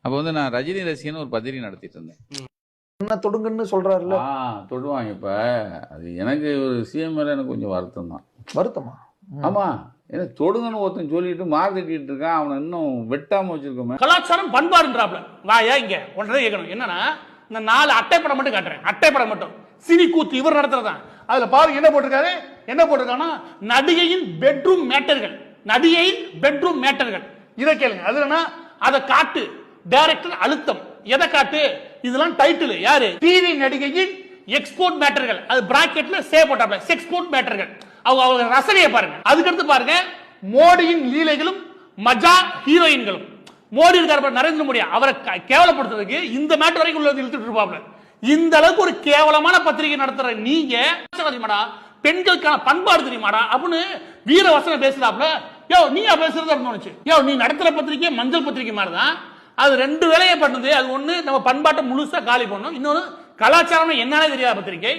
அப்போ வந்து நான் ரஜினி ரசிகன்னு ஒரு பத்திரிகை நடத்திட்டு இருந்தேன். என்ன தொடுங்கன்னு சொல்றாருல்ல, தொடுவாங்க. இப்போ அது எனக்கு ஒரு சிஎம் மேலே எனக்கு கொஞ்சம் வருத்தம் தான். வருத்தமா? ஆமா, ஏன்னா தொடுங்கன்னு ஒருத்தன் சொல்லிட்டு மார்க்கெட்டிட்டு இருக்கான், அவனை இன்னும் வெட்டாம வச்சிருக்கோமே. கலாச்சாரம் பண்பாடுன்றாப்ல. வாயா இங்க ஒன்றரை கேட்கணும். என்னன்னா இந்த 4 அட்டைப்படம் மட்டும் காட்டுறேன். அட்டைப்படம் மட்டும் சினி கூத்து இவர் நடத்துறதான். அதுல பாருங்க என்ன போட்டிருக்காரு. என்ன போட்டிருக்காங்கன்னா நடிகையின் பெட்ரூம் மேட்டர்கள், நடிகையின் பெட்ரூம் மேட்டர்கள். இதை கேளுங்க. அதுனா அதை காட்டு, டைரக்டர் அழுத்தம். எதை காட்டு? இதெல்லாம் டைட்டில். யாரு? டிவி நடிகையின் எக்ஸ்போர்ட் மேட்டர்கள். அது பிராக்கெட்ல சேவ் போட்டாப்ல, எக்ஸ்போர்ட் மேட்டர்கள். அவங்க ரசனையை பாருங்க. அதுக்கடுத்து பாருங்க மோடியின் லீலைகளும் மஜா ஹீரோயின்களும். மோடி இருக்காரு நரேந்திர மோடி, அவரை கேவலப்படுத்துறதுக்கு இந்த மேட்டர் வரைக்கும் உள்ள இழுத்துட்டு இருப்பாப்ல. இந்த அளவுக்கு ஒரு கேவலமான பத்திரிகை நடத்துற நீங்க தெரியுமாடா, பெண்களுக்கான பண்பாடு தெரியுமாடா அப்படின்னு வீர வசனம் பேசுறாப்ல. யோ நீயா பேசுறது அப்படின்னு யோ நீ நடத்துற பத்திரிகை மஞ்சள் பத்திரிகை மாதிரிதான். அது 2 வேலையை பண்ணுது. அது ஒண்ணு நம்ம பண்பாட்டை முழுசா காலி பண்ணும், இன்னொன்னு கலாச்சாரம் என்னன்னே தெரியாத பத்திரிகை.